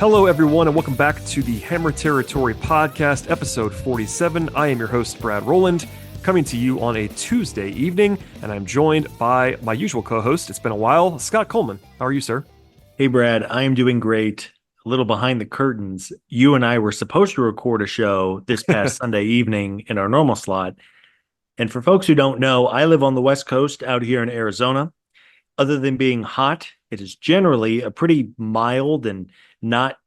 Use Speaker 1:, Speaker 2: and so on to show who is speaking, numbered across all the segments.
Speaker 1: Hello, everyone, and welcome back to the Hammer Territory Podcast, episode 47. I am your host, Brad Rowland, coming to you on a Tuesday evening, and I'm joined by my usual co-host. It's been a while, Scott Coleman. How are you, sir?
Speaker 2: Hey, Brad. I am doing great. A little behind the curtains. You and I were supposed to record a show this past Sunday evening in our normal slot. And for folks who don't know, I live on the West Coast out here in Arizona. Other than being hot, it is generally a pretty mild and not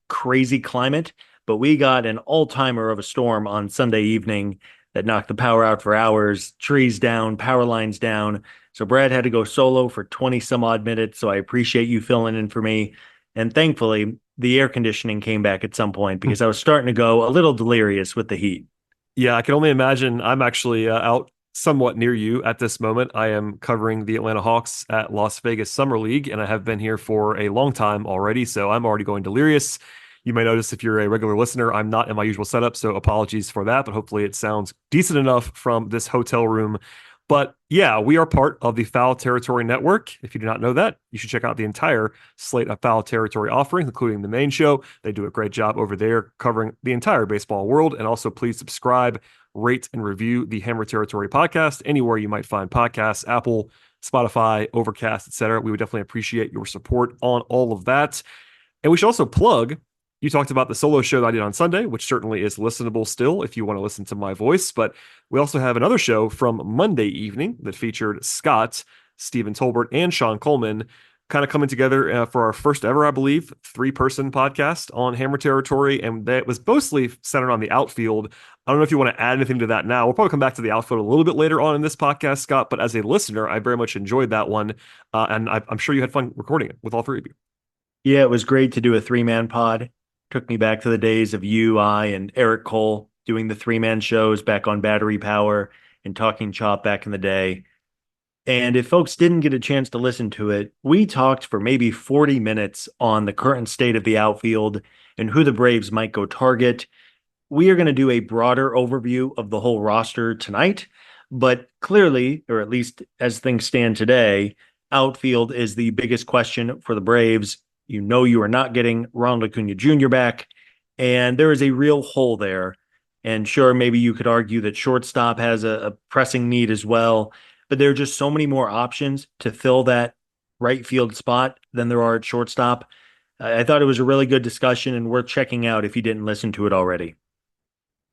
Speaker 2: crazy climate. But we got an all-timer of a storm on Sunday evening that knocked the power out for hours, trees down, power lines down. So Brad had to go solo for 20 some odd minutes. So I appreciate you filling in for me. And thankfully, the air conditioning came back at some point because I was starting to go a little delirious with the heat.
Speaker 1: Yeah, I can only imagine. I'm actually out somewhat near you at this moment. I am covering the Atlanta Hawks at Las Vegas Summer League, and I have been here for a long time already, so I'm already going delirious. You may notice if you're a regular listener, I'm not in my usual setup, so apologies for that, but hopefully it sounds decent enough from this hotel room. But yeah, we are part of the Foul Territory Network. If you do not know that, you should check out the entire slate of Foul Territory offerings, including the main show. They do a great job over there covering the entire baseball world. And also please subscribe, rate, and review the Hammer Territory podcast anywhere you might find podcasts, Apple, Spotify, Overcast, etc. We would definitely appreciate your support on all of that. And we should also plug, you talked about the solo show that I did on Sunday, which certainly is listenable still if you want to listen to my voice. But we also have another show from Monday evening that featured Scott, Stephen Tolbert, and Sean Coleman kind of coming together for our first ever, I believe, 3-person podcast on Hammer Territory. And that was mostly centered on the outfield. I don't know if you want to add anything to that now. We'll probably come back to the outfield a little bit later on in this podcast, Scott. But as a listener, I very much enjoyed that one. And I'm sure you had fun recording it with all three of you.
Speaker 2: Yeah, it was great to do a 3-man pod. Took me back to the days of you, I, and Eric Cole doing the 3-man shows back on Battery Power and Talking Chop back in the day. And if folks didn't get a chance to listen to it, we talked for maybe 40 minutes on the current state of the outfield and who the Braves might go target. We are going to do a broader overview of the whole roster tonight, but clearly, or at least as things stand today, outfield is the biggest question for the Braves. You know you are not getting Ronald Acuna Jr. back, and there is a real hole there. And sure, maybe you could argue that shortstop has a pressing need as well, but there are just so many more options to fill that right field spot than there are at shortstop. I thought it was a really good discussion and worth checking out if you didn't listen to it already.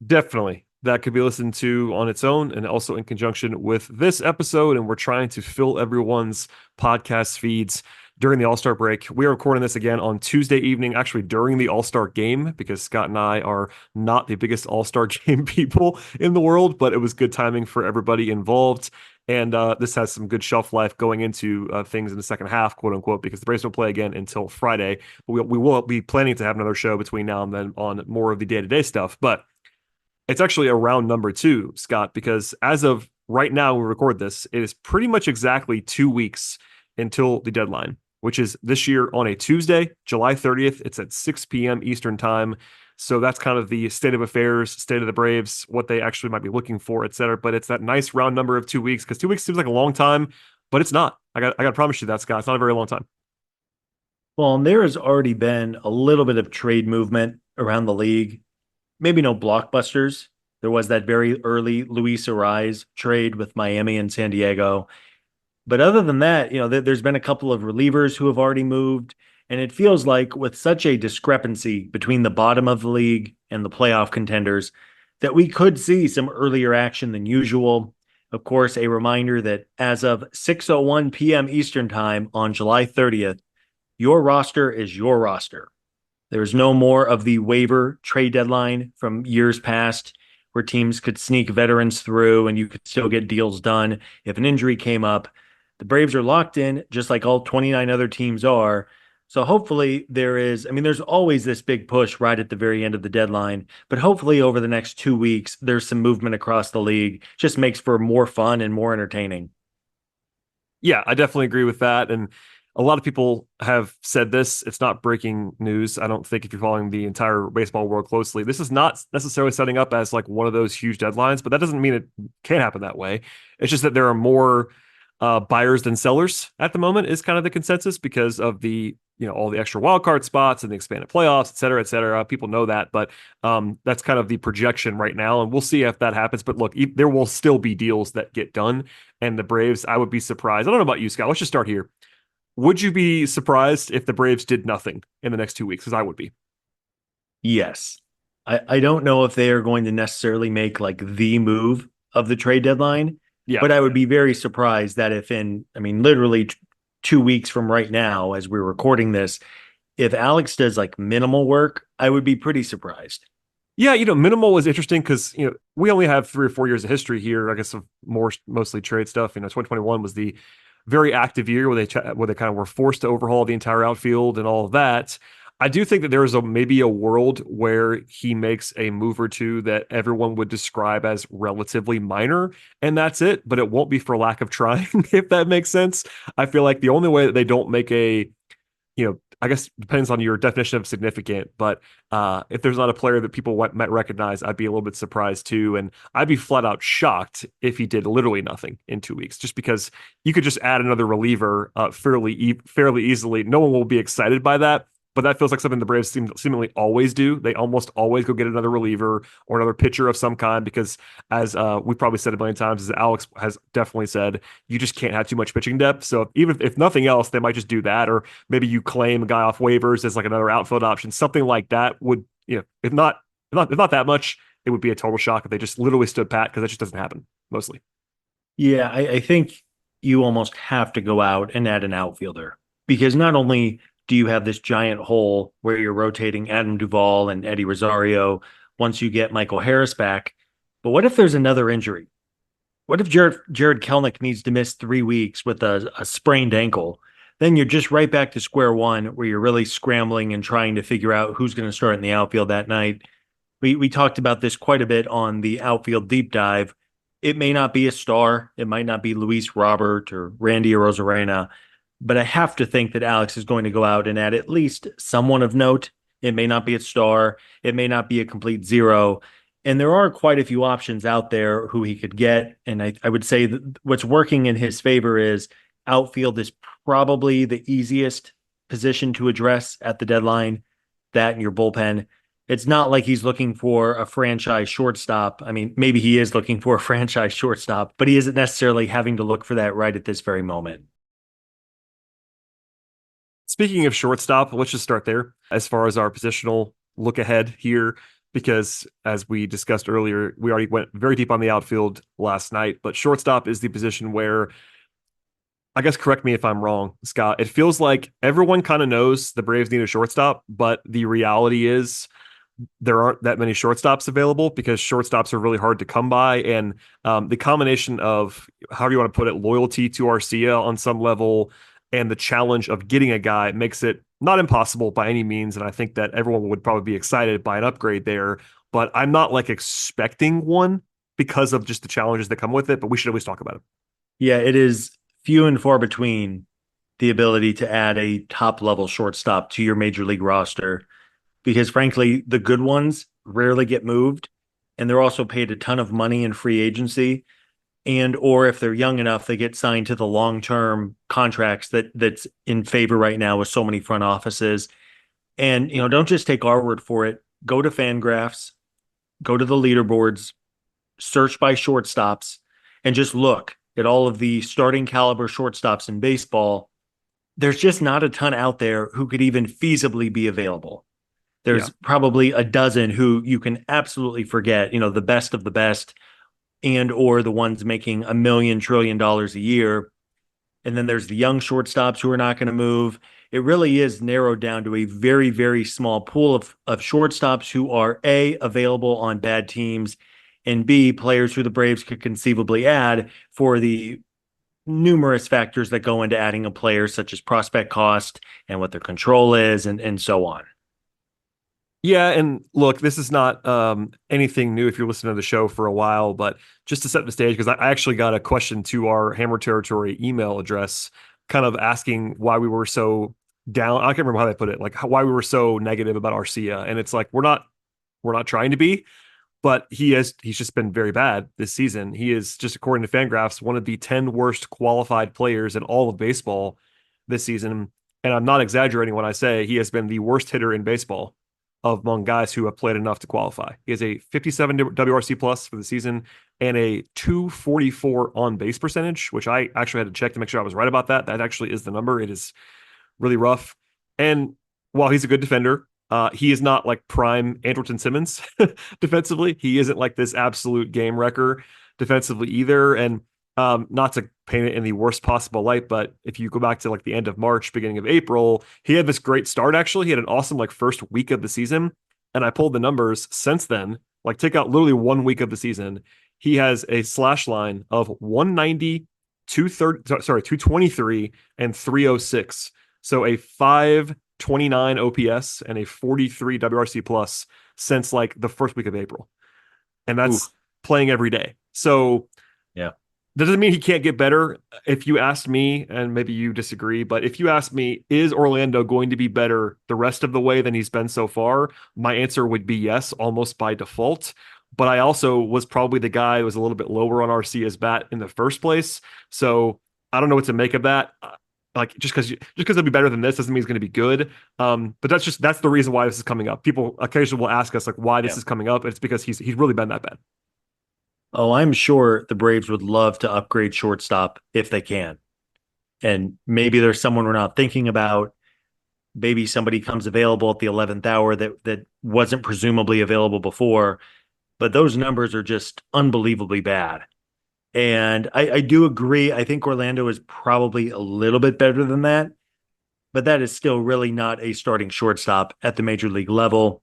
Speaker 1: Definitely. That could be listened to on its own and also in conjunction with this episode. And we're trying to fill everyone's podcast feeds during the All-Star break. We are recording this again on Tuesday evening, actually during the All-Star game, because Scott and I are not the biggest All-Star game people in the world, but it was good timing for everybody involved. And this has some good shelf life going into things in the second half, quote unquote, because the Braves don't play again until Friday. But we will be planning to have another show between now and then on more of the day-to-day stuff. But it's actually a round number 2, Scott, because as of right now, we record this, it is pretty much exactly 2 weeks until the deadline, which is this year on a Tuesday, July 30th. It's at 6 p.m. Eastern time. So that's kind of the state of affairs, state of the Braves, what they actually might be looking for, et cetera. But it's that nice round number of 2 weeks, because 2 weeks seems like a long time, but it's not. I got to promise you that, Scott. It's not a very long time.
Speaker 2: Well, and there has already been a little bit of trade movement around the league. Maybe no blockbusters. There was that very early Luis Ariz trade with Miami and San Diego. But other than that, there's been a couple of relievers who have already moved. And it feels like with such a discrepancy between the bottom of the league and the playoff contenders that we could see some earlier action than usual. Of course, a reminder that as of 6:01 p.m. Eastern time on July 30th, your roster is your roster. There's no more of the waiver trade deadline from years past where teams could sneak veterans through and you could still get deals done if an injury came up. The Braves are locked in, just like all 29 other teams are. So hopefully there's always this big push right at the very end of the deadline, but hopefully over the next 2 weeks, there's some movement across the league. Just makes for more fun and more entertaining.
Speaker 1: Yeah, I definitely agree with that. And a lot of people have said this. It's not breaking news. I don't think if you're following the entire baseball world closely, this is not necessarily setting up as like one of those huge deadlines, but that doesn't mean it can't happen that way. It's just that there are more buyers than sellers at the moment is kind of the consensus because of the all the extra wild card spots and the expanded playoffs, et cetera, et cetera. People know that, but that's kind of the projection right now, and we'll see if that happens. But look, there will still be deals that get done, and the Braves, I would be surprised. I don't know about you, Scott. Let's just start here. Would you be surprised if the Braves did nothing in the next 2 weeks? Because I would be.
Speaker 2: Yes. I don't know if they are going to necessarily make like the move of the trade deadline,
Speaker 1: Yeah.
Speaker 2: but I would be very surprised that if I mean, literally 2 weeks from right now, as we're recording this, if Alex does like minimal work, I would be pretty surprised.
Speaker 1: Yeah, minimal is interesting because we only have 3 or 4 years of history here, I guess, of mostly trade stuff. 2021 was the very active year where they kind of were forced to overhaul the entire outfield and all of that. I do think that there is maybe a world where he makes a move or two that everyone would describe as relatively minor, and that's it. But it won't be for lack of trying, if that makes sense. I feel like the only way that they don't make I guess depends on your definition of significant, but if there's not a player that people might recognize, I'd be a little bit surprised too. And I'd be flat out shocked if he did literally nothing in 2 weeks, just because you could just add another reliever fairly easily. No one will be excited by that. But that feels like something the Braves seemingly always do. They almost always go get another reliever or another pitcher of some kind because, as we've probably said a million times, as Alex has definitely said, you just can't have too much pitching depth. So even if nothing else, they might just do that, or maybe you claim a guy off waivers as like another outfield option. Something like that would, if not that much, it would be a total shock if they just literally stood pat because that just doesn't happen mostly.
Speaker 2: Yeah, I think you almost have to go out and add an outfielder because not only do you have this giant hole where you're rotating Adam Duvall and Eddie Rosario once you get Michael Harris back, but what if there's another injury? What if Jared Kelnick needs to miss 3 weeks with a sprained ankle? Then you're just right back to square one where you're really scrambling and trying to figure out who's going to start in the outfield that night. We talked about this quite a bit on the outfield deep dive. It may not be a star. It might not be Luis Robert or Randy Arozarena, but I have to think that Alex is going to go out and add at least someone of note. It may not be a star. It may not be a complete zero. And there are quite a few options out there who he could get. And I would say that what's working in his favor is outfield is probably the easiest position to address at the deadline, that and your bullpen. It's not like he's looking for a franchise shortstop. I mean, maybe he is looking for a franchise shortstop, but he isn't necessarily having to look for that right at this very moment.
Speaker 1: Speaking of shortstop, let's just start there as far as our positional look ahead here, because as we discussed earlier, we already went very deep on the outfield last night, but shortstop is the position where, I guess, correct me if I'm wrong, Scott, it feels like everyone kind of knows the Braves need a shortstop, but the reality is there aren't that many shortstops available because shortstops are really hard to come by. And the combination of, how do you want to put it, loyalty to Arcia on some level and the challenge of getting a guy makes it not impossible by any means. And I think that everyone would probably be excited by an upgrade there, but I'm not like expecting one because of just the challenges that come with it, but we should always talk about it.
Speaker 2: Yeah, it is few and far between the ability to add a top level shortstop to your major league roster because frankly, the good ones rarely get moved and they're also paid a ton of money in free agency, and or if they're young enough, they get signed to the long-term contracts that's in favor right now with so many front offices. And don't just take our word for it. Go to Fangraphs, go to the leaderboards, search by shortstops, and just look at all of the starting caliber shortstops in baseball. There's just not a ton out there who could even feasibly be available.
Speaker 1: Yeah.
Speaker 2: There's probably a dozen who you can absolutely forget, the best of the best, and or the ones making $1 million trillion a year. And then there's the young shortstops who are not going to move. It really is narrowed down to a very, very small pool of shortstops who are A, available on bad teams, and B, players who the Braves could conceivably add for the numerous factors that go into adding a player, such as prospect cost and what their control is, and so on.
Speaker 1: Yeah, and look, this is not anything new if you're listening to the show for a while, but just to set the stage, because I actually got a question to our Hammer Territory email address, kind of asking why we were so down. I can't remember how they put it, like why we were so negative about Arcia, and it's like we're not trying to be, but he's just been very bad this season. He is, just according to Fangraphs, one of the 10 worst qualified players in all of baseball this season. And I'm not exaggerating when I say he has been the worst hitter in baseball among guys who have played enough to qualify. He has a 57 WRC plus for the season and a 244 on base percentage, which I actually had to check to make sure I was right about that. That actually is the number. It is really rough. And while he's a good defender, he is not like prime Andrelton Simmons defensively. He isn't like this absolute game wrecker defensively either. And not to paint it in the worst possible light, but if you go back to like the end of March, beginning of April, he had this great start. Actually, he had an awesome like first week of the season, and I pulled the numbers since then. Like take out literally 1 week of the season, he has a slash line of 190, 230, sorry, 223, and 306. So a 529 OPS and a 43 WRC plus since like the first week of April, and
Speaker 2: Oof.
Speaker 1: that's playing every day. So
Speaker 2: Yeah.
Speaker 1: that doesn't mean he can't get better. If you asked me, and maybe you disagree, but if you asked me, is Orlando going to be better the rest of the way than he's been so far? My answer would be yes, almost by default. But I also was probably the guy who was a little bit lower on Arcia's bat in the first place. So I don't know what to make of that. Like just because it'll be better than this doesn't mean he's going to be good. But that's the reason why this is coming up. People occasionally will ask us like why this
Speaker 2: Yeah.
Speaker 1: is coming up. It's because he's really been that bad.
Speaker 2: Oh, I'm sure the Braves would love to upgrade shortstop if they can. And maybe there's someone we're not thinking about. Maybe somebody comes available at the 11th hour that wasn't presumably available before. But those numbers are just unbelievably bad. And I do agree. I think Orlando is probably a little bit better than that, but that is still really not a starting shortstop at the major league level.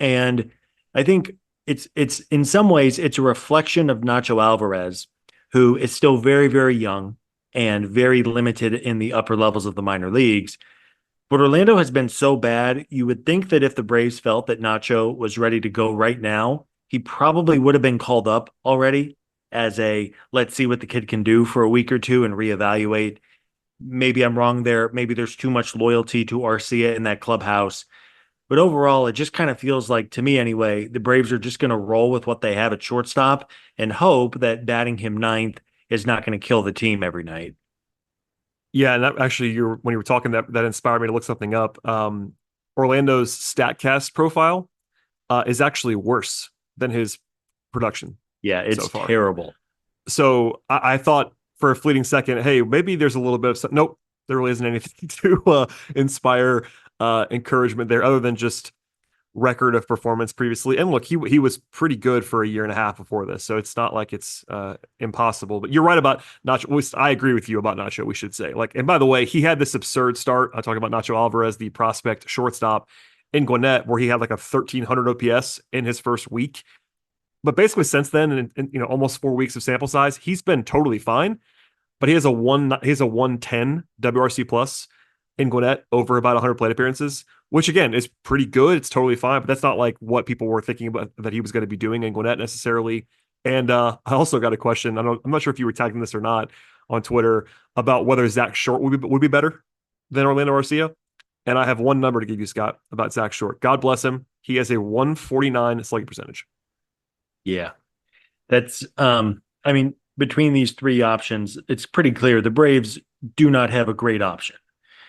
Speaker 2: And I think it's in some ways it's a reflection of Nacho Alvarez, who is still very, very young and very limited in the upper levels of the minor leagues. But Orlando has been so bad, you would think that if the Braves felt that Nacho was ready to go right now, he probably would have been called up already as a let's see what the kid can do for a week or two and reevaluate. Maybe I'm wrong there. Maybe there's too much loyalty to Arcia in that clubhouse. But overall, it just kind of feels like, to me anyway, the Braves are just going to roll with what they have at shortstop and hope that batting him ninth is not going to kill the team every night.
Speaker 1: Yeah, and that actually, when you were talking, that inspired me to look something up. Orlando's Statcast profile is actually worse than his production
Speaker 2: Yeah,
Speaker 1: so
Speaker 2: it's
Speaker 1: far.
Speaker 2: terrible.
Speaker 1: So I thought for a fleeting second, hey, maybe there's a little bit of nope, there really isn't anything to inspire encouragement there, other than just record of performance previously. And look, he was pretty good for a year and a half before this, so it's not like it's impossible. But you're right about Nacho. I agree with you about Nacho. We should say, like, and by the way, he had this absurd start. I talk about Nacho Alvarez, the prospect shortstop in Gwinnett, where he had like a 1300 OPS in his first week. But basically, since then, and almost 4 weeks of sample size, he's been totally fine. But he has a 110 WRC plus in Gwinnett over about 100 plate appearances, which again is pretty good. It's totally fine, but that's not like what people were thinking about that he was going to be doing in Gwinnett necessarily. And I also got a question. I'm not sure if you were tagging this or not on Twitter about whether Zach Short would be better than Orlando Arcia. And I have one number to give you, Scott, about Zach Short. God bless him. He has a 149 slugging percentage.
Speaker 2: Yeah. That's I mean, between these three options, it's pretty clear the Braves do not have a great option.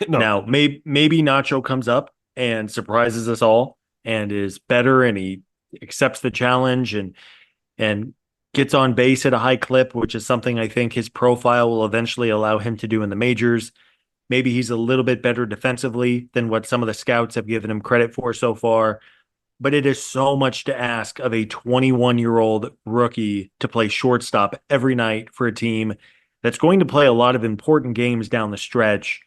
Speaker 1: No,
Speaker 2: Now, maybe Nacho comes up and surprises us all and is better and he accepts the challenge and gets on base at a high clip, which is something I think his profile will eventually allow him to do in the majors. Maybe he's a little bit better defensively than what some of the scouts have given him credit for so far. But it is so much to ask of a 21-year-old rookie to play shortstop every night for a team that's going to play a lot of important games down the stretch.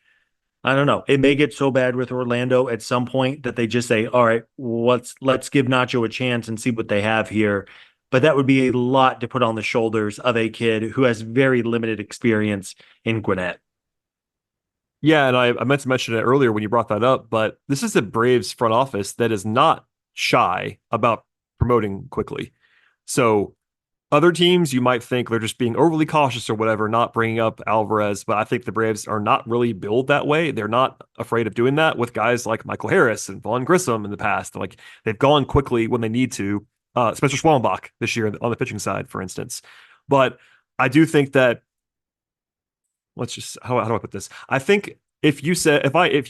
Speaker 2: I don't know. It may get so bad with Orlando at some point that they just say, "All right, let's give Nacho a chance and see what they have here." But that would be a lot to put on the shoulders of a kid who has very limited experience in Gwinnett.
Speaker 1: yeah, and I meant to mention it earlier when you brought that up, but this is a Braves front office that is not shy about promoting quickly. So other teams, you might think they're just being overly cautious or whatever, not bringing up Alvarez, but I think the Braves are not really built that way. They're not afraid of doing that with guys like Michael Harris and Vaughn Grissom in the past. Like they've gone quickly when they need to. Spencer Schwellenbach this year on the pitching side, for instance. But I do think that how do I put this? I think if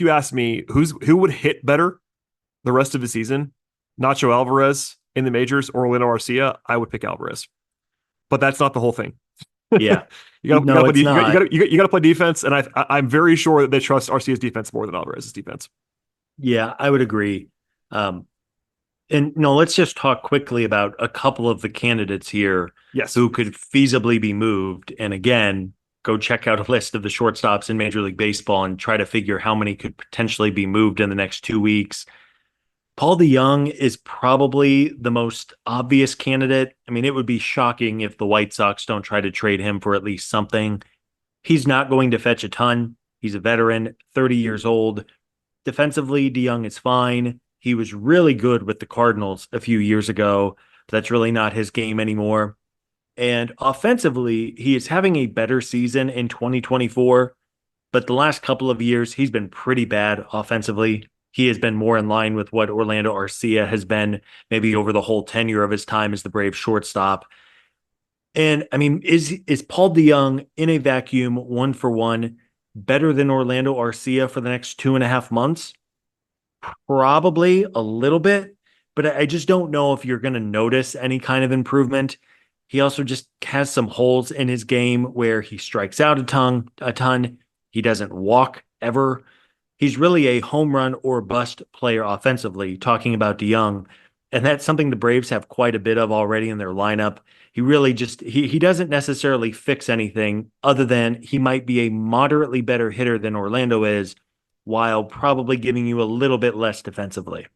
Speaker 1: you asked me who would hit better the rest of the season, Nacho Alvarez in the majors or Orlando Arcia, I would pick Alvarez. But that's not the whole thing.
Speaker 2: Yeah.
Speaker 1: You got to
Speaker 2: No,
Speaker 1: play
Speaker 2: it's not.
Speaker 1: you got to play defense, and I'm very sure that they trust Arcia's defense more than Alvarez's defense.
Speaker 2: Yeah, I would agree. Um, and no, let's just talk quickly about a couple of the candidates here
Speaker 1: Yes.
Speaker 2: who could feasibly be moved. And again, go check out a list of the shortstops in Major League Baseball and try to figure how many could potentially be moved in the next 2 weeks. Paul DeYoung is probably the most obvious candidate. I mean, it would be shocking if the White Sox don't try to trade him for at least something. He's not going to fetch a ton. He's a veteran, 30 years old. Defensively, DeYoung is fine. He was really good with the Cardinals a few years ago. But that's really not his game anymore. And offensively, he is having a better season in 2024. But the last couple of years, he's been pretty bad offensively. He has been more in line with what Orlando Arcia has been maybe over the whole tenure of his time as the Braves shortstop. And I mean, is Paul DeYoung in a vacuum 1-for-1 better than Orlando Arcia for the next 2.5 months? Probably a little bit, but I just don't know if you're going to notice any kind of improvement. He also just has some holes in his game where he strikes out a ton. He doesn't walk ever. He's really a home run or bust player offensively, talking about DeYoung. And that's something the Braves have quite a bit of already in their lineup. He really just he doesn't necessarily fix anything other than he might be a moderately better hitter than Orlando is, while probably giving you a little bit less defensively.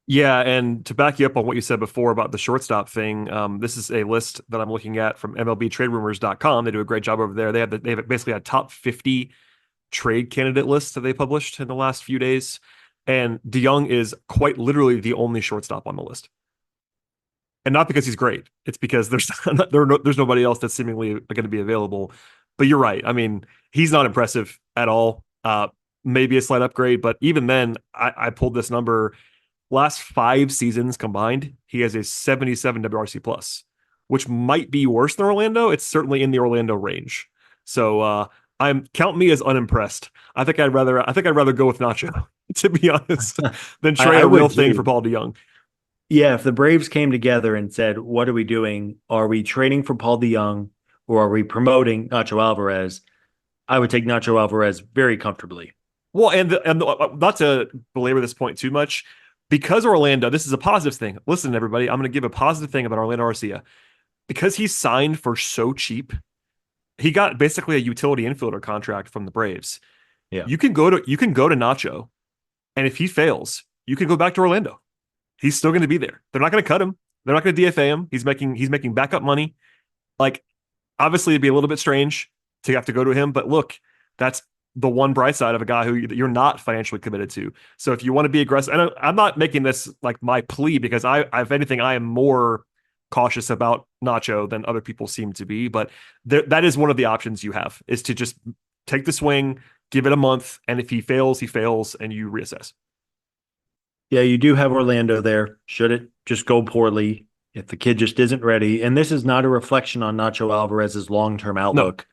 Speaker 1: Yeah, and to back you up on what you said before about the shortstop thing, this is a list that I'm looking at from MLBTradeRumors.com. They do a great job over there. They have basically a top 50 trade candidate list that they published in the last few days, and DeYoung is quite literally the only shortstop on the list. And not because he's great, it's because there's nobody else that's seemingly going to be available. But you're right. I mean, he's not impressive at all. Maybe a slight upgrade, but even then, I pulled this number. Last 5 seasons combined, he has a 77 WRC plus, which might be worse than Orlando. It's certainly in the Orlando range. So I'm count me as unimpressed. I think I'd rather go with Nacho, to be honest, than trade
Speaker 2: I
Speaker 1: a real
Speaker 2: would
Speaker 1: thing for
Speaker 2: too.
Speaker 1: Paul DeYoung.
Speaker 2: Yeah, if the Braves came together and said, "What are we doing? Are we trading for Paul DeYoung or are we promoting Nacho Alvarez?" I would take Nacho Alvarez very comfortably.
Speaker 1: Well, not to belabor this point too much, because Orlando, this is a positive thing. Listen, everybody, I'm going to give a positive thing about Orlando Arcia. Because he's signed for so cheap, he got basically a utility infielder contract from the Braves.
Speaker 2: Yeah.
Speaker 1: You can go to Nacho, and if he fails, you can go back to Orlando. He's still going to be there. They're not going to cut him. They're not going to DFA him. He's making backup money. Like, obviously, it'd be a little bit strange to have to go to him, but look, that's the one bright side of a guy who you're not financially committed to. So if you want to be aggressive, and I'm not making this like my plea because if anything, I am more cautious about Nacho than other people seem to be. But that is one of the options you have, is to just take the swing, give it a month, and if he fails, and you reassess.
Speaker 2: Yeah, you do have Orlando there. Should it just go poorly, if the kid just isn't ready, and this is not a reflection on Nacho Alvarez's long-term
Speaker 1: No,
Speaker 2: outlook.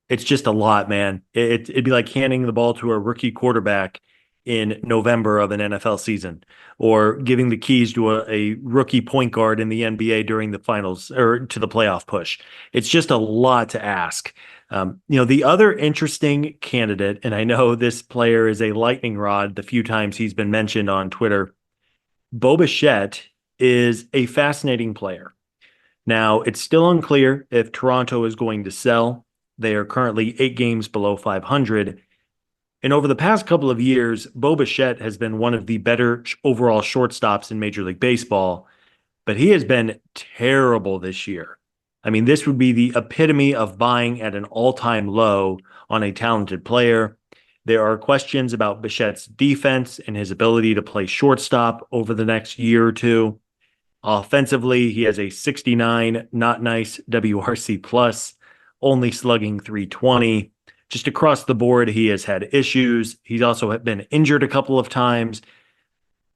Speaker 2: It's just a lot, man. It'd be like handing the ball to a rookie quarterback in November of an NFL season, or giving the keys to a rookie point guard in the NBA during the finals or to the playoff push. It's just a lot to ask. The other interesting candidate, and I know this player is a lightning rod the few times he's been mentioned on Twitter, Bo Bichette is a fascinating player. Now, it's still unclear if Toronto is going to sell. They are currently 8 games below 500. And over the past couple of years, Bo Bichette has been one of the better overall shortstops in Major League Baseball, but he has been terrible this year. I mean, this would be the epitome of buying at an all-time low on a talented player. There are questions about Bichette's defense and his ability to play shortstop over the next year or two. Offensively, he has a 69 not nice WRC plus, only slugging 320. Just across the board, he has had issues. He's also been injured a couple of times.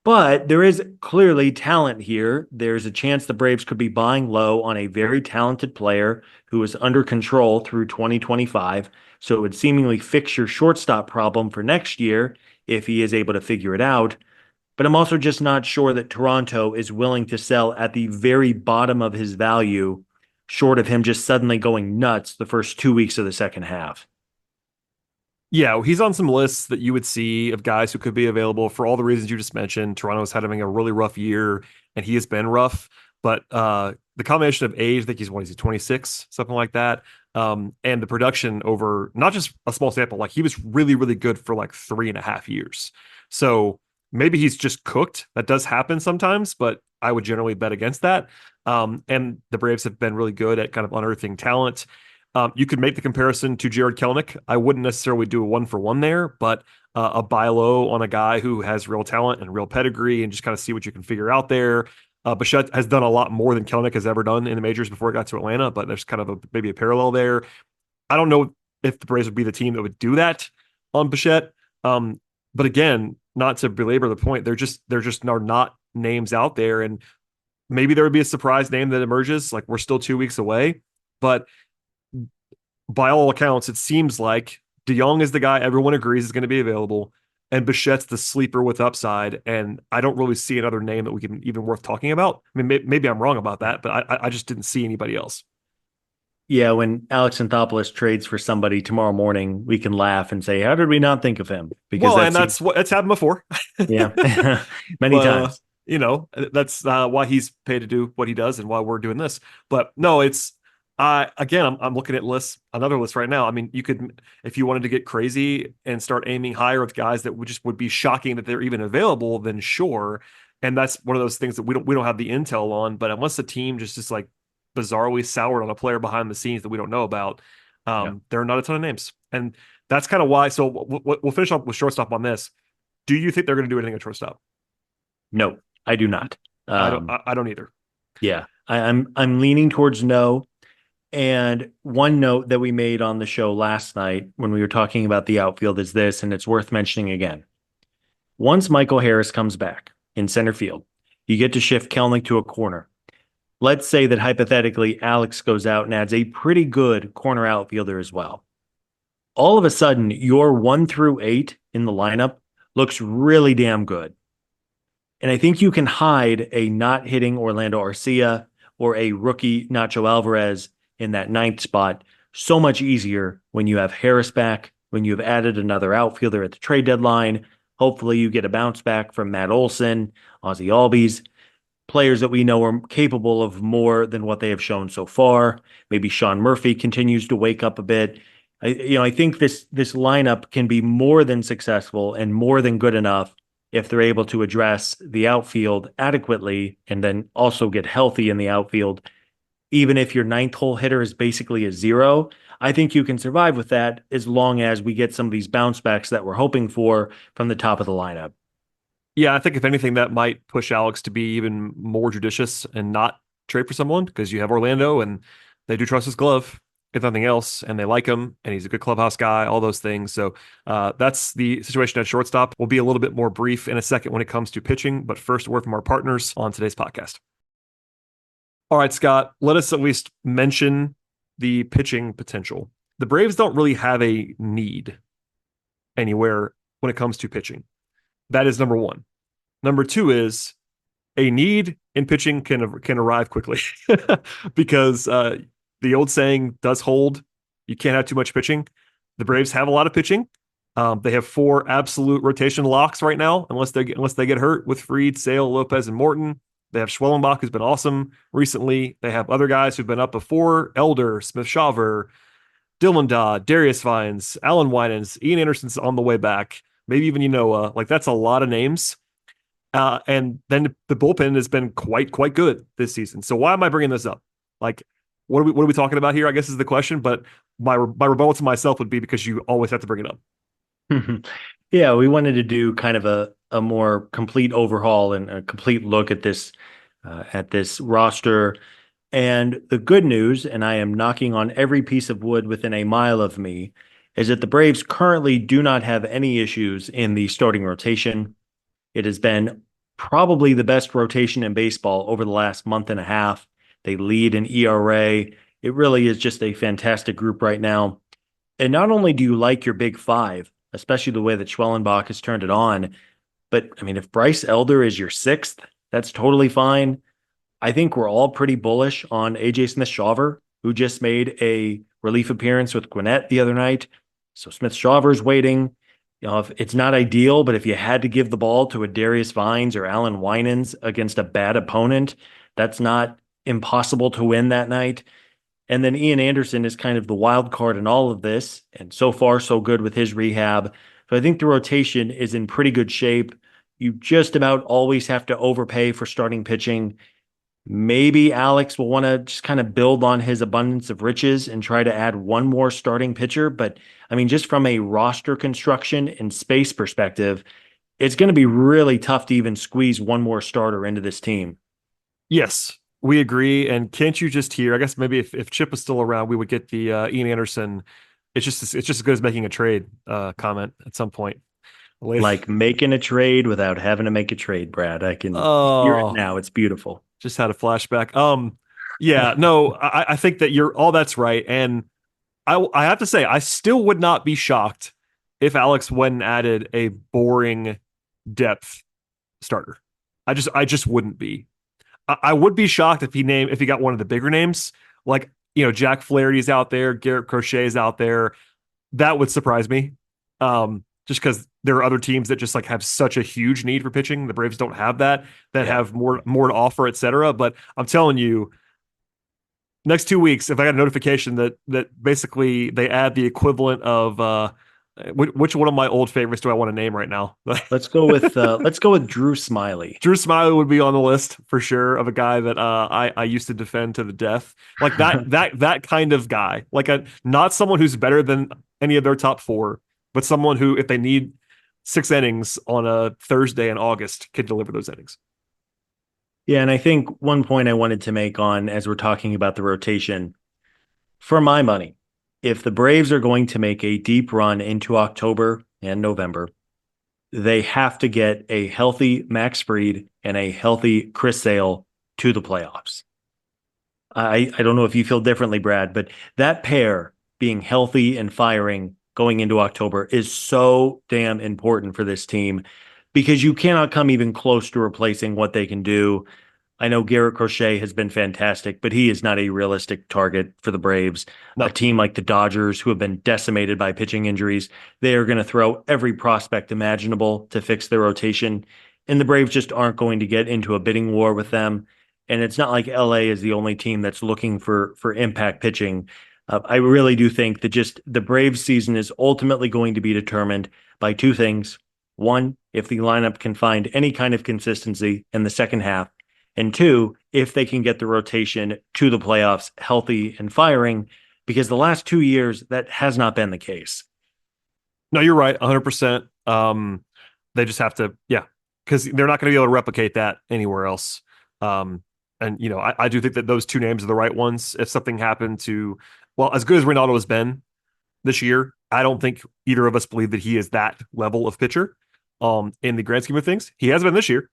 Speaker 2: But there is clearly talent here. There's a chance the Braves could be buying low on a very talented player who is under control through 2025. So it would seemingly fix your shortstop problem for next year if he is able to figure it out. But I'm also just not sure that Toronto is willing to sell at the very bottom of his value, short of him just suddenly going nuts the first 2 weeks of the second half.
Speaker 1: Yeah, he's on some lists that you would see of guys who could be available for all the reasons you just mentioned. Toronto's having a really rough year, and he has been rough. But the combination of age, I think he's what is he, 26, something like that, and the production over not just a small sample, like he was really, really good for like 3.5 years. So maybe he's just cooked. That does happen sometimes, but I would generally bet against that. And the Braves have been really good at kind of unearthing talent. You could make the comparison to Jared Kelenic. I wouldn't necessarily do a one for one there, but a buy low on a guy who has real talent and real pedigree and just kind of see what you can figure out there. Bichette has done a lot more than Kelenic has ever done in the majors before it got to Atlanta, but there's kind of maybe a parallel there. I don't know if the Braves would be the team that would do that on Bichette. But again, not to belabor the point, they're just are not names out there, and maybe there would be a surprise name that emerges. Like we're still 2 weeks away, but by all accounts, it seems like DeYoung is the guy everyone agrees is going to be available, and Bichette's the sleeper with upside. And I don't really see another name that we can even worth talking about. I mean, maybe I'm wrong about that, but I just didn't see anybody else.
Speaker 2: Yeah, when Alex Anthopoulos trades for somebody tomorrow morning, we can laugh and say, "How did we not think of him?" Because
Speaker 1: Well, and
Speaker 2: that's
Speaker 1: that's happened before.
Speaker 2: yeah, many
Speaker 1: But
Speaker 2: times.
Speaker 1: that's why he's paid to do what he does and why we're doing this. But no, it's again, I'm looking at another list right now. I mean, you could, if you wanted to get crazy and start aiming higher with guys that would be shocking that they're even available, then sure. And that's one of those things that we don't have the intel on. But unless the team just like bizarrely soured on a player behind the scenes that we don't know about,
Speaker 2: Yeah.
Speaker 1: there are not a ton of names, and that's kind of why. So we'll finish up with shortstop on this. Do you think they're going to do anything at shortstop?
Speaker 2: No, I do not.
Speaker 1: I don't.
Speaker 2: Um,
Speaker 1: I don't either.
Speaker 2: yeah, I'm leaning towards no. And one note that we made on the show last night when we were talking about the outfield is this, and it's worth mentioning again. Once Michael Harris comes back in center field, you get to shift Kelnick to a corner. Let's say that hypothetically Alex goes out and adds a pretty good corner outfielder as well. All of a sudden, your 1 through 8 in the lineup looks really damn good. And I think you can hide a not hitting Orlando Arcia or a rookie Nacho Alvarez in that ninth spot so much easier when you have Harris back, when you've added another outfielder at the trade deadline. Hopefully, you get a bounce back from Matt Olson, Ozzy Albies, players that we know are capable of more than what they have shown so far. Maybe Sean Murphy continues to wake up a bit. I think this lineup can be more than successful and more than good enough if they're able to address the outfield adequately and then also get healthy in the outfield. Even if your ninth hole hitter is basically a zero, I think you can survive with that as long as we get some of these bounce backs that we're hoping for from the top of the lineup.
Speaker 1: Yeah, I think if anything, that might push Alex to be even more judicious and not trade for someone because you have Orlando and they do trust his glove, if nothing else, and they like him and he's a good clubhouse guy, all those things. So that's the situation at shortstop. We'll be a little bit more brief in a second when it comes to pitching, but first, a word from our partners on today's podcast. All right, Scott, let us at least mention the pitching potential. The Braves don't really have a need anywhere when it comes to pitching. That is number one. Number two is a need in pitching can arrive quickly because the old saying does hold. You can't have too much pitching. The Braves have a lot of pitching. They have four absolute rotation locks right now, unless they get hurt with Fried, Sale, Lopez, and Morton. They have Schwellenbach, who's been awesome recently. They have other guys who've been up before: Elder, Smith Shaver, Dylan Dodd, Darius Vines, Alan Winans, Ian Anderson's on the way back. Maybe even Ynoa. Like that's a lot of names. And then the bullpen has been quite good this season. So why am I bringing this up? Like, what are we talking about here? I guess is the question. But my rebuttal to myself would be because you always have to bring it up.
Speaker 2: Yeah, we wanted to do kind of a more complete overhaul and a complete look at this roster. And the good news, and I am knocking on every piece of wood within a mile of me, is that the Braves currently do not have any issues in the starting rotation. It has been probably the best rotation in baseball over the last month and a half. They lead in ERA. It really is just a fantastic group right now. And not only do you like your big five, especially the way that Schwellenbach has turned it on, but I mean, if Bryce Elder is your sixth, that's totally fine. I think we're all pretty bullish on AJ Smith-Shawver, who just made a relief appearance with Gwinnett the other night. So Smith-Shawver's waiting. If it's not ideal, but if you had to give the ball to a Darius Vines or Alan Winans against a bad opponent, that's not impossible to win that night. And then Ian Anderson is kind of the wild card in all of this. And so far, so good with his rehab. So I think the rotation is in pretty good shape. You just about always have to overpay for starting pitching. Maybe Alex will want to just kind of build on his abundance of riches and try to add one more starting pitcher. But I mean, just from a roster construction and space perspective, it's going to be really tough to even squeeze one more starter into this team.
Speaker 1: Yes, we agree. And can't you just hear? I guess maybe if Chip was still around, we would get the Ian Anderson. It's just as good as making a trade comment at some point later.
Speaker 2: Like making a trade without having to make a trade, Brad. I can hear it
Speaker 1: Oh,
Speaker 2: now. It's beautiful.
Speaker 1: just had a flashback. Yeah, no, I think that you're all that's right. And I have to say, I still would not be shocked if Alex went and added a boring depth starter. I just wouldn't be. I would be shocked if he got one of the bigger names, like Jack Flaherty's out there, Garrett Crochet's out there. That would surprise me. Just because there are other teams that just like have such a huge need for pitching. The Braves don't have that
Speaker 2: Yeah.
Speaker 1: have more to offer, etc. But I'm telling you, next 2 weeks, if I got a notification that basically they add the equivalent of which one of my old favorites do I want to name right now?
Speaker 2: Let's go with Drew Smiley.
Speaker 1: Drew Smiley would be on the list for sure of a guy that I used to defend to the death, like that kind of guy, like a not someone who's better than any of their top four, but someone who, if they need 6 innings on a Thursday in August, can deliver those innings.
Speaker 2: Yeah, and I think one point I wanted to make on as we're talking about the rotation, for my money, if the Braves are going to make a deep run into October and November, they have to get a healthy Max Fried and a healthy Chris Sale to the playoffs. I don't know if you feel differently, Brad, but that pair being healthy and firing going into October is so damn important for this team because you cannot come even close to replacing what they can do. I know Garrett Crochet has been fantastic, but he is not a realistic target for the Braves. A
Speaker 1: No,
Speaker 2: team like the Dodgers, who have been decimated by pitching injuries, they are going to throw every prospect imaginable to fix their rotation. And the Braves just aren't going to get into a bidding war with them. And it's not like LA is the only team that's looking for impact pitching. I really do think that just the Braves season is ultimately going to be determined by two things. One, if the lineup can find any kind of consistency in the second half. And two, if they can get the rotation to the playoffs healthy and firing, because the last 2 years, that has not been the case.
Speaker 1: no, you're right, 100%. They just have to, yeah, because they're not going to be able to replicate that anywhere else. And I do think that those two names are the right ones. If something happened to, well, as good as Ronaldo has been this year, I don't think either of us believe that he is that level of pitcher. In the grand scheme of things, he has been this year.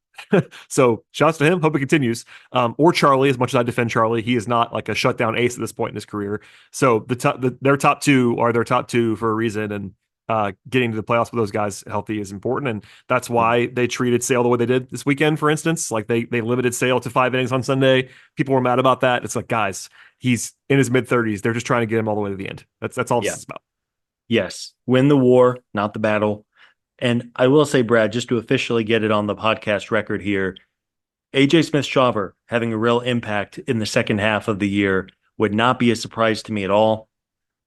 Speaker 1: So shouts to him. Hope it continues. Or Charlie, as much as I defend Charlie, he is not like a shutdown ace at this point in his career. So their top two are their top two for a reason, and getting to the playoffs with those guys healthy is important, and that's why they treated Sale the way they did this weekend. For instance, like they limited Sale to 5 innings on Sunday. People were mad about that. It's like, guys, he's in his mid-30s. They're just trying to get him all the way to the end. That's all this
Speaker 2: Yeah.
Speaker 1: is about.
Speaker 2: Yes. Win the war, not the battle. And I will say, Brad, just to officially get it on the podcast record here, AJ Smith-Shawver having a real impact in the second half of the year would not be a surprise to me at all.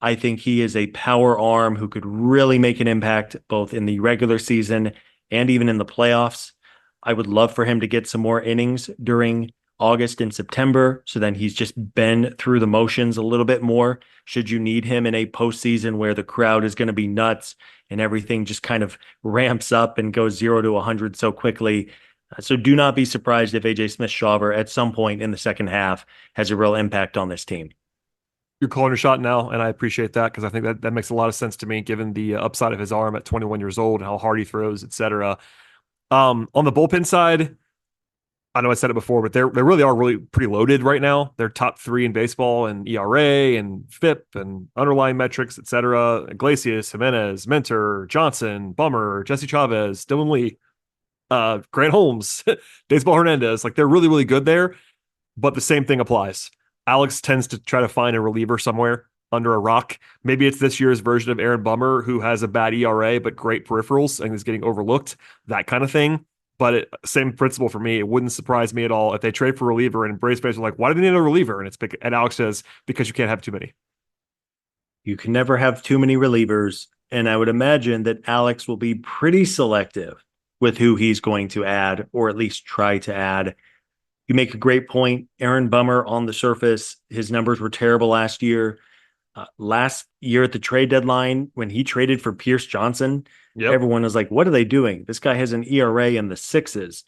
Speaker 2: I think he is a power arm who could really make an impact both in the regular season and even in the playoffs. I would love for him to get some more innings during August and September so then he's just been through the motions a little bit more. Should you need him in a postseason where the crowd is going to be nuts and everything just kind of ramps up and goes 0 to 100 so quickly. So do not be surprised if AJ Smith-Shawver at some point in the second half has a real impact on this team.
Speaker 1: You're calling your shot now, and I appreciate that because I think that makes a lot of sense to me, given the upside of his arm at 21 years old and how hard he throws, etc. On the bullpen side, I know I said it before, but they really are really pretty loaded right now. They're top three in baseball and ERA and FIP and underlying metrics, etc. Iglesias, Jimenez, Mentor, Johnson, Bummer, Jesse Chavez, Dylan Lee, Grant Holmes, Baseball Hernandez. Like they're really, really good there. But the same thing applies. Alex tends to try to find a reliever somewhere under a rock. Maybe it's this year's version of Aaron Bummer, who has a bad ERA but great peripherals and is getting overlooked, that kind of thing. But same principle for me. It wouldn't surprise me at all if they trade for a reliever and Braves fans are like, "Why do they need a reliever?" And Alex says, "Because you can't have too many."
Speaker 2: You can never have too many relievers. And I would imagine that Alex will be pretty selective with who he's going to add, or at least try to add. You make a great point. Aaron Bummer on the surface, his numbers were terrible last year. Last year at the trade deadline, when he traded for Pierce Johnson,
Speaker 1: Yep.
Speaker 2: everyone was like, what are they doing? This guy has an ERA in the sixes.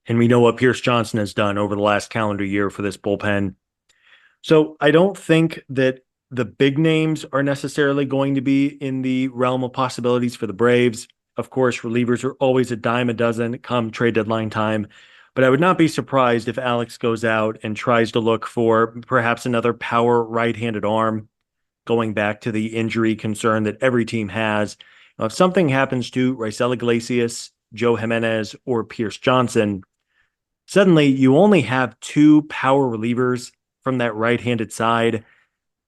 Speaker 2: And we know what Pierce Johnson has done over the last calendar year for this bullpen. So I don't think that the big names are necessarily going to be in the realm of possibilities for the Braves. Of course, relievers are always a dime a dozen come trade deadline time. But I would not be surprised if Alex goes out and tries to look for perhaps another power right-handed arm, going back to the injury concern that every team has. Now, if something happens to Raisel Iglesias, Joe Jimenez, or Pierce Johnson, suddenly you only have two power relievers from that right-handed side.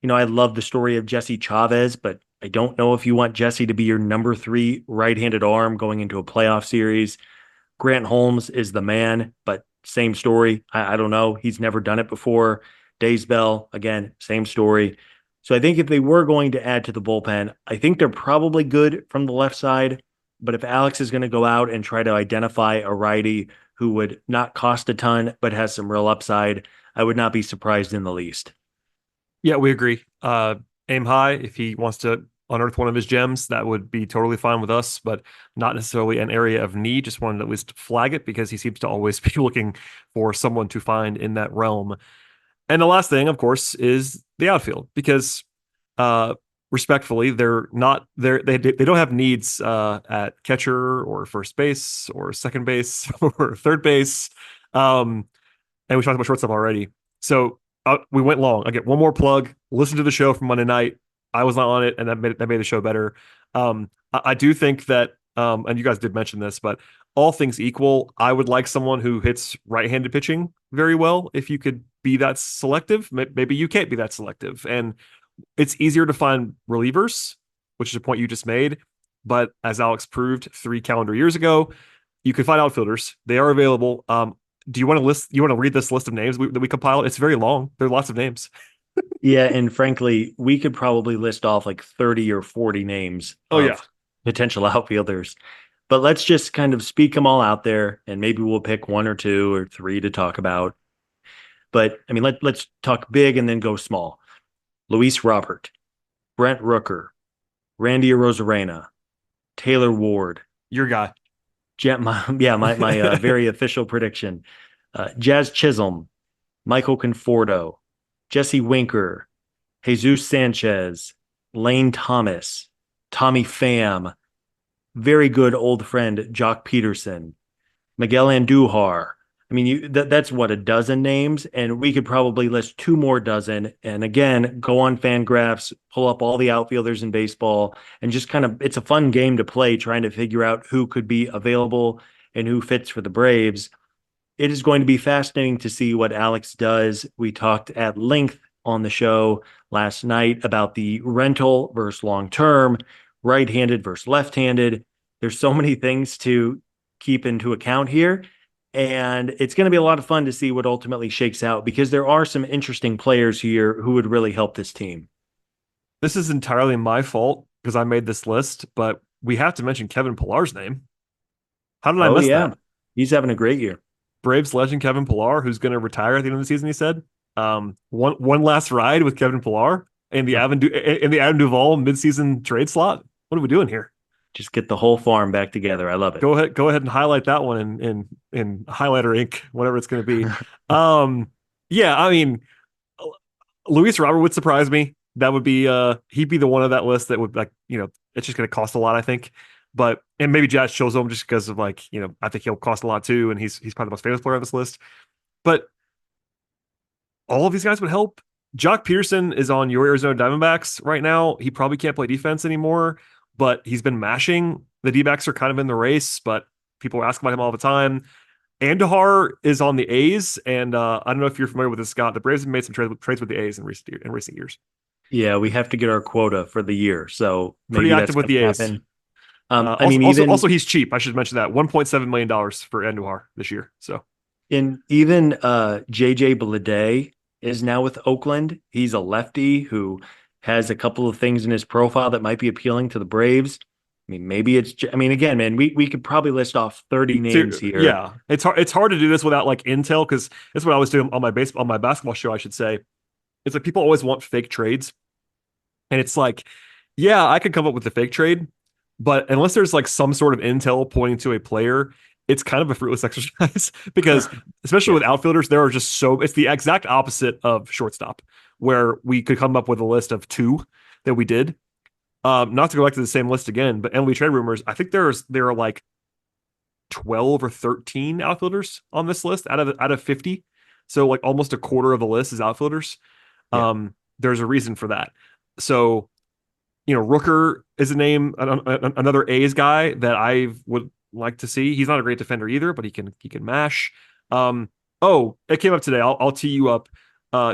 Speaker 2: I love the story of Jesse Chavez, but I don't know if you want Jesse to be your number three right-handed arm going into a playoff series. Grant Holmes is the man, but same story. I don't know. He's never done it before. Daysbell, again, same story. So I think if they were going to add to the bullpen, I think they're probably good from the left side. But if Alex is going to go out and try to identify a righty who would not cost a ton but has some real upside, I would not be surprised in the least.
Speaker 1: Yeah, we agree. Aim high. If he wants to unearth one of his gems, that would be totally fine with us, but not necessarily an area of need. Just wanted to at least flag it because he seems to always be looking for someone to find in that realm. And the last thing, of course, is the outfield because uh respectfully, they don't have needs at catcher or first base or second base or third base. Um and we talked about shortstop already. So we went long. I get one more plug. Listen to the show from Monday night. I was not on it, and that made the show better. I do think that, and you guys did mention this, but all things equal, I would like someone who hits right-handed pitching very well. If you could be that selective, maybe you can't be that selective, and it's easier to find relievers, which is a point you just made. But as Alex proved 3 calendar years ago, you can find outfielders. They are available. Do you want to list? You want to read this list of names that we compiled? It's very long. There are lots of names.
Speaker 2: Yeah, and frankly, we could probably list off like 30 or 40 names
Speaker 1: Oh yeah,
Speaker 2: of potential outfielders. But let's just kind of speak them all out there, and maybe we'll pick one or two or three to talk about. But I mean, let's talk big and then go small. Luis Robert, Brent Rooker, Randy Arozarena, Taylor Ward,
Speaker 1: your guy.
Speaker 2: my very official prediction. Jazz Chisholm, Michael Conforto, Jesse Winker, Jesus Sanchez, Lane Thomas, Tommy Pham, very good old friend Jock Peterson, Miguel Andujar. I mean, that's what, a dozen names, and we could probably list two more dozen. And again, go on Fangraphs, pull up all the outfielders in baseball, and just kind of, it's a fun game to play, trying to figure out who could be available and who fits for the Braves. It is going to be fascinating to see what Alex does. We talked at length on the show last night about the rental versus long term, right handed versus left handed. There's so many things to keep into account here. And it's going to be a lot of fun to see what ultimately shakes out because there are some interesting players here who would really help this team.
Speaker 1: This is entirely my fault because I made this list, but we have to mention Kevin Pillar's name. How did I
Speaker 2: Oh,
Speaker 1: miss that?
Speaker 2: yeah. He's having a great year.
Speaker 1: Braves legend Kevin Pillar, who's going to retire at the end of the season. He said, one last ride with Kevin Pillar in the Adam Duvall midseason trade slot. What are we doing here?
Speaker 2: Just get the whole farm back together. I love it.
Speaker 1: Go ahead and highlight that one in highlighter ink, whatever it's going to be. Yeah, I mean, Luis Robert would surprise me. That would be he'd be the one of that list that would, like, it's just going to cost a lot, I think. But and maybe Jazz shows him just because of like, I think he'll cost a lot too, and he's probably the most famous player on this list. But all of these guys would help. Jock Peterson is on your Arizona Diamondbacks right now. He probably can't play defense anymore, but he's been mashing. The D-backs are kind of in the race, but people ask about him all the time. Andujar is on the A's, and I don't know if you're familiar with this, Scott. The Braves have made some trades with the A's in recent years.
Speaker 2: Yeah, we have to get our quota for the year, so
Speaker 1: Pretty
Speaker 2: maybe that's
Speaker 1: active with
Speaker 2: going
Speaker 1: the
Speaker 2: to
Speaker 1: A's.
Speaker 2: happen. I
Speaker 1: Also,
Speaker 2: mean,
Speaker 1: also,
Speaker 2: even
Speaker 1: also, he's cheap. I should mention that $1.7 million for Andujar this year. So
Speaker 2: JJ Bleday is now with Oakland. He's a lefty who has a couple of things in his profile that might be appealing to the Braves. I mean, maybe I mean, again, man, we could probably list off 30
Speaker 1: so,
Speaker 2: names here.
Speaker 1: yeah, it's hard to do this without like intel because that's what I was doing on my basketball show, I should say. It's like people always want fake trades. And it's like, yeah, I could come up with a fake trade, but unless there's like some sort of intel pointing to a player, it's kind of a fruitless exercise because especially
Speaker 2: Yeah,
Speaker 1: with outfielders, there are just it's the exact opposite of shortstop, where we could come up with a list of two that we did. Not to go back to the same list again, but MLB trade rumors, I think there are like 12 or 13 outfielders on this list out of 50. So like almost a quarter of the list is outfielders.
Speaker 2: yeah,
Speaker 1: There's a reason for that. So Rooker is a name, another A's guy that I would like to see. He's not a great defender either, but he can mash. Oh, it came up today. I'll tee you up.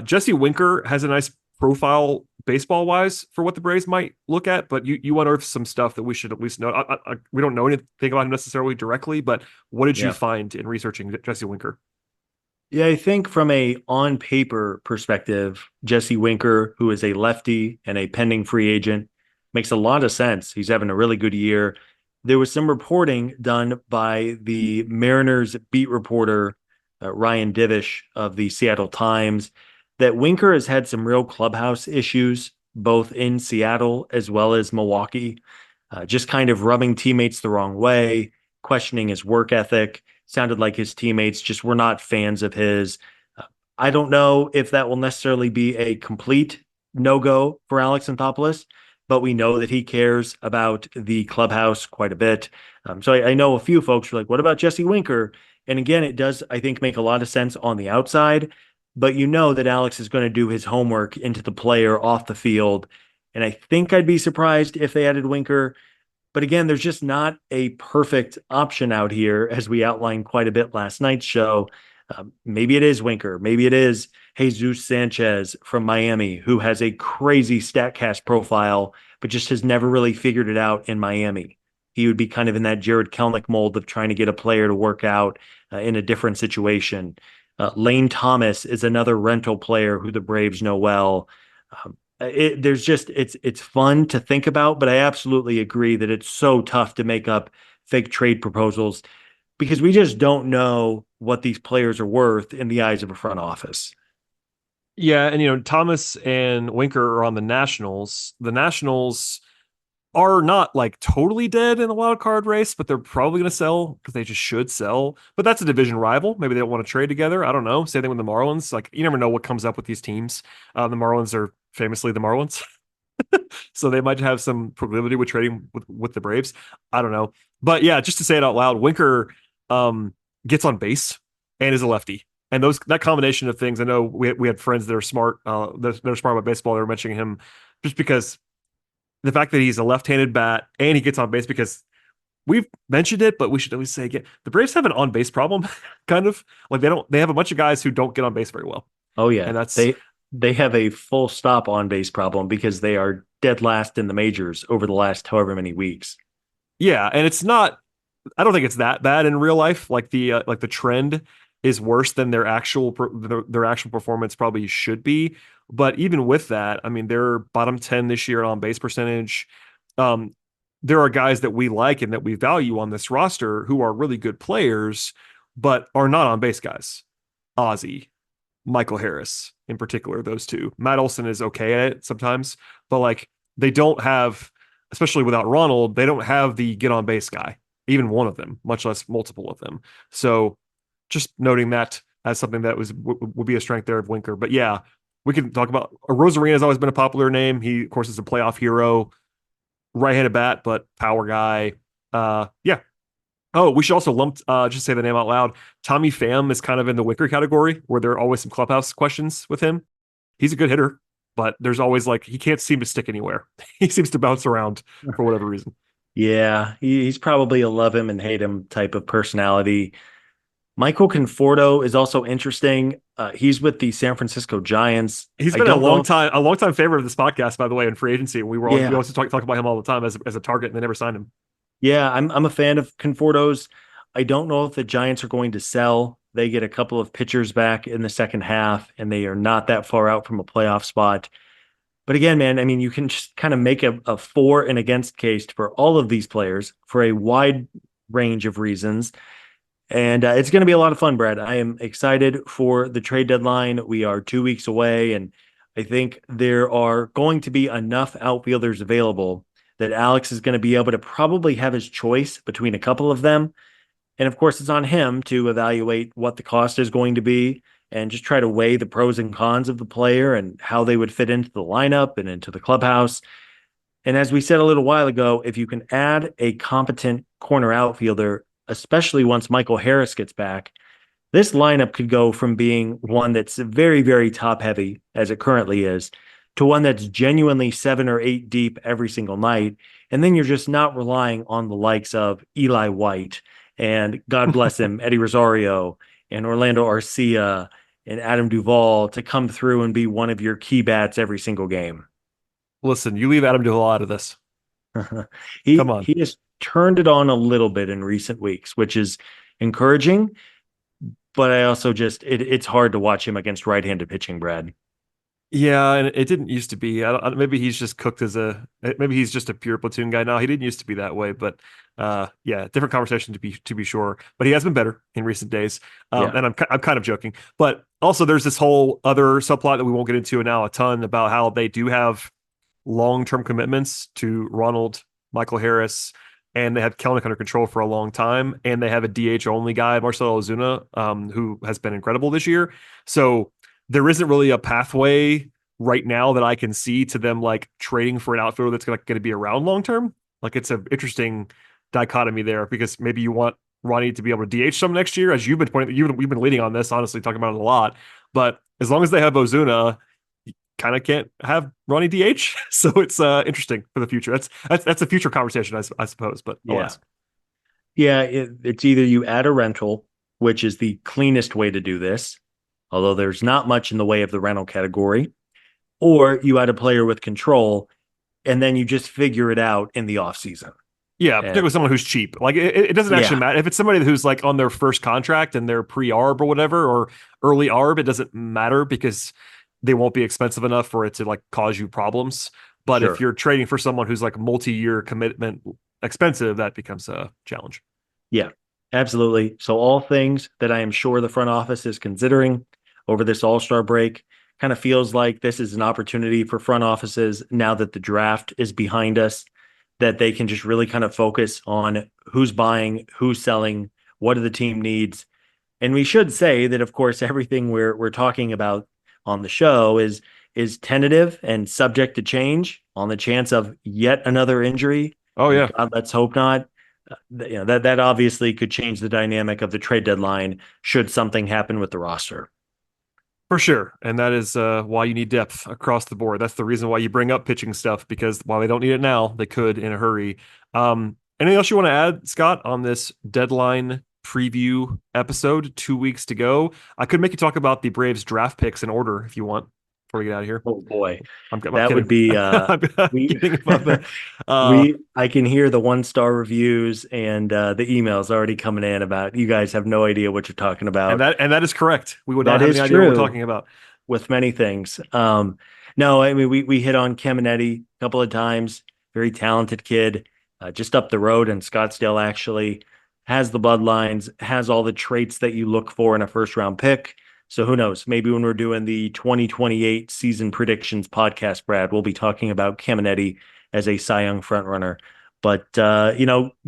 Speaker 1: Jesse Winker has a nice profile baseball wise for what the Braves might look at, but you unearthed some stuff that we should at least know. We don't know anything about him necessarily directly, but what did you
Speaker 2: yeah.
Speaker 1: find in researching Jesse Winker?
Speaker 2: Yeah, I think from a on paper perspective, Jesse Winker, who is a lefty and a pending free agent, makes a lot of sense. He's having a really good year. There was some reporting done by the Mariners beat reporter Ryan Divish of the Seattle Times that Winker has had some real clubhouse issues, both in Seattle as well as Milwaukee, just kind of rubbing teammates the wrong way, questioning his work ethic. Sounded like his teammates just were not fans of his. I don't know if that will necessarily be a complete no go for Alex Anthopoulos, but we know that he cares about the clubhouse quite a bit. So I know a few folks were like, what about Jesse Winker? And again, it does, I think, make a lot of sense on the outside, but you know that Alex is going to do his homework into the player off the field. And I think I'd be surprised if they added Winker. But again, there's just not a perfect option out here, as we outlined quite a bit last night's show. Maybe it is Winker. Maybe it is Jesus Sanchez from Miami, who has a crazy StatCast profile, but just has never really figured it out in Miami. He would be kind of in that Jared Kelnick mold of trying to get a player to work out in a different situation. Lane Thomas is another rental player who the Braves know well. There's just it's fun to think about, but I absolutely agree that it's so tough to make up fake trade proposals because we just don't know what these players are worth in the eyes of a front office.
Speaker 1: Yeah, and Thomas and Winker are on the Nationals. The Nationals are not like totally dead in the wild card race, but they're probably going to sell because they just should sell. But that's a division rival. Maybe they don't want to trade together. I don't know. Same thing with the Marlins. Like you never know what comes up with these teams. The Marlins are famously the Marlins, so they might have some proclivity with trading with the Braves. I don't know. But yeah, just to say it out loud, Winker gets on base and is a lefty. And that combination of things, I know we had friends that are smart, that are smart about baseball. They were mentioning him just because the fact that he's a left-handed bat and he gets on base because we've mentioned it, but we should always say again, the Braves have an on-base problem, kind of like they have a bunch of guys who don't get on base very well.
Speaker 2: Oh yeah,
Speaker 1: And that's
Speaker 2: they have a full stop on base problem because they are dead last in the majors over the last however many weeks.
Speaker 1: yeah, and it's not I don't think it's that bad in real life. Like the trend is worse than their actual performance probably should be. But even with that, I mean, they're bottom 10 this year on base percentage. Um, there are guys that we like and that we value on this roster who are really good players, but are not on base guys. Ozzy, Michael Harris, in particular, those two. Matt Olson is okay at it sometimes, but like they don't have, especially without Ronald, they don't have the get on base guy, even one of them, much less multiple of them. So just noting that as something that would be a strength there of Winker. But yeah, we can talk about Rosarina has always been a popular name. He, of course, is a playoff hero, right-handed bat, but power guy. Yeah. Oh, we should also just say the name out loud. Tommy Pham is kind of in the Wicker category where there are always some clubhouse questions with him. He's a good hitter, but there's always like he can't seem to stick anywhere. He seems to bounce around for whatever reason.
Speaker 2: Yeah, he's probably a love him and hate him type of personality. Michael Conforto is also interesting. He's with the San Francisco Giants.
Speaker 1: He's
Speaker 2: I
Speaker 1: been
Speaker 2: don't know if,
Speaker 1: a long time favorite of this podcast, by the way, in free agency. We
Speaker 2: yeah,
Speaker 1: also talk about him all the time as a target, and they never signed him.
Speaker 2: yeah, I'm a fan of Conforto's. I don't know if the Giants are going to sell. They get a couple of pitchers back in the second half, and they are not that far out from a playoff spot. But again, man, I mean, you can just kind of make a for and against case for all of these players for a wide range of reasons. And it's going to be a lot of fun, Brad. I am excited for the trade deadline. We are 2 weeks away, and I think there are going to be enough outfielders available that Alex is going to be able to probably have his choice between a couple of them. And of course, it's on him to evaluate what the cost is going to be and just try to weigh the pros and cons of the player and how they would fit into the lineup and into the clubhouse. And as we said a little while ago, if you can add a competent corner outfielder, especially once Michael Harris gets back, this lineup could go from being one that's very, very top heavy, as it currently is, to one that's genuinely 7 or 8 deep every single night. And then you're just not relying on the likes of Eli White and God bless him, Eddie Rosario and Orlando Arcia and Adam Duvall to come through and be one of your key bats every single game.
Speaker 1: Listen, you leave Adam Duvall out of this. Come
Speaker 2: he
Speaker 1: on.
Speaker 2: he has turned it on a little bit in recent weeks, which is encouraging. But I also it's hard to watch him against right-handed pitching, Brad.
Speaker 1: Yeah, and it didn't used to be. Maybe he's just cooked as maybe he's just a pure platoon guy now. He didn't used to be that way, but yeah, different conversation to be sure. But he has been better in recent days.
Speaker 2: Yeah,
Speaker 1: And I'm kind of joking, but also there's this whole other subplot that we won't get into now a ton about how they do have long-term commitments to Ronald, Michael Harris, and they have Kelnick under control for a long time, and they have a DH only guy, Marcelo Ozuna, who has been incredible this year. So there isn't really a pathway right now that I can see to them like trading for an outfielder that's going to be around long term. Like it's an interesting dichotomy there because maybe you want Ronnie to be able to DH some next year, as you've been pointing. We've been leading on this, honestly, talking about it a lot. But as long as they have Ozuna, kind of can't have Ronnie DH. So it's interesting for the future. That's a future conversation, I suppose. But
Speaker 2: yeah,
Speaker 1: alas,
Speaker 2: yeah. It's either you add a rental, which is the cleanest way to do this, although there's not much in the way of the rental category, or you add a player with control, and then you just figure it out in the offseason.
Speaker 1: yeah,
Speaker 2: And
Speaker 1: particularly someone who's cheap. Like it doesn't actually
Speaker 2: yeah,
Speaker 1: matter if it's somebody who's like on their first contract and they're pre-arb or whatever or early arb. It doesn't matter because they won't be expensive enough for it to like cause you problems. But if
Speaker 2: sure.
Speaker 1: you're trading for someone who's like multi-year commitment expensive, that becomes a challenge.
Speaker 2: Yeah, absolutely. So all things that I am sure the front office is considering over this All-Star break kind of feels like this is an opportunity for front offices now that the draft is behind us, that they can just really kind of focus on who's buying, who's selling, what do the team needs. And we should say that of course everything we're talking about on the show is tentative and subject to change on the chance of yet another injury.
Speaker 1: Oh
Speaker 2: And
Speaker 1: yeah,
Speaker 2: God, let's hope not. That obviously could change the dynamic of the trade deadline should something happen with the roster.
Speaker 1: for sure. And that is why you need depth across the board. That's the reason why you bring up pitching stuff because while they don't need it now, they could in a hurry. Anything else you want to add, Scott, on this deadline preview episode? 2 weeks to go. I could make you talk about the Braves draft picks in order if you want before we get out of here.
Speaker 2: Oh boy,
Speaker 1: I'm
Speaker 2: that would
Speaker 1: kidding.
Speaker 2: be
Speaker 1: I'm
Speaker 2: we
Speaker 1: kidding about that. Uh,
Speaker 2: we I can hear the 1-star reviews and the emails already coming in about you guys have no idea what you're talking about.
Speaker 1: and that is correct. We would not
Speaker 2: That
Speaker 1: have any
Speaker 2: is
Speaker 1: idea what we're
Speaker 2: true
Speaker 1: talking about.
Speaker 2: with many things. No, I mean we hit on Caminetti a couple of times. Very talented kid, just up the road in Scottsdale. Actually, has the bloodlines, has all the traits that you look for in a first round pick. So who knows? Maybe when we're doing the 2028 season predictions podcast, Brad, we'll be talking about Caminetti as a Cy Young frontrunner. But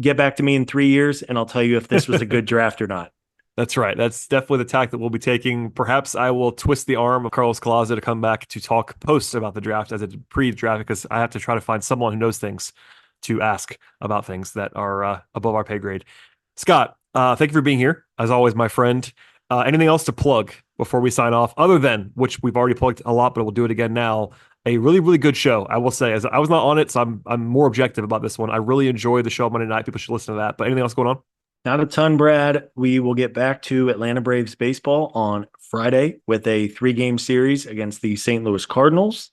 Speaker 2: get back to me in 3 years, and I'll tell you if this was a good draft or not.
Speaker 1: That's right. That's definitely the tack that we'll be taking. Perhaps I will twist the arm of Carlos Colazo to come back to talk post about the draft as a pre-draft because I have to try to find someone who knows things to ask about things that are above our pay grade. Scott, thank you for being here. As always, my friend. Anything else to plug before we sign off, other than, which we've already plugged a lot, but we'll do it again now, a really, really good show, I will say. As I was not on it, so I'm more objective about this one. I really enjoyed the show Monday night. People should listen to that. But anything else going on?
Speaker 2: Not a ton, Brad. We will get back to Atlanta Braves baseball on Friday with a 3-game series against the St. Louis Cardinals.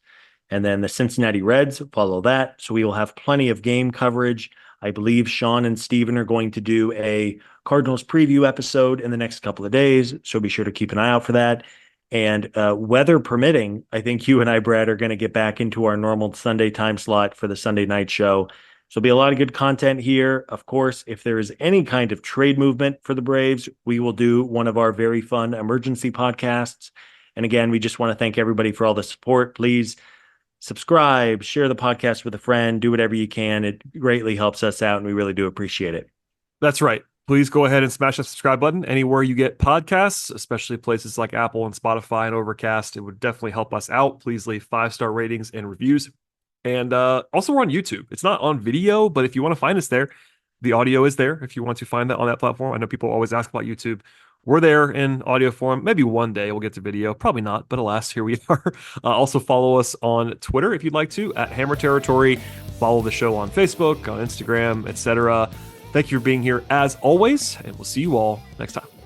Speaker 2: And then the Cincinnati Reds follow that. So we will have plenty of game coverage. I believe Sean and Steven are going to do a Cardinals preview episode in the next couple of days. So be sure to keep an eye out for that. And weather permitting, I think you and I, Brad, are going to get back into our normal Sunday time slot for the Sunday night show. So there'll be a lot of good content here. Of course, if there is any kind of trade movement for the Braves, we will do one of our very fun emergency podcasts. And again, we just want to thank everybody for all the support. Please subscribe, share the podcast with a friend, do whatever you can. It greatly helps us out, and we really do appreciate it.
Speaker 1: That's right. Please go ahead and smash that subscribe button anywhere you get podcasts, especially places like Apple and Spotify and Overcast. It would definitely help us out. Please leave 5-star ratings and reviews. And also, we're on YouTube. It's not on video, but if you want to find us there, the audio is there if you want to find that on that platform. I know people always ask about YouTube. We're there in audio form. Maybe one day we'll get to video. Probably not, but alas, here we are. Also, follow us on Twitter if you'd like to, at Hammer Territory. Follow the show on Facebook, on Instagram, etc. Thank you for being here as always, and we'll see you all next time.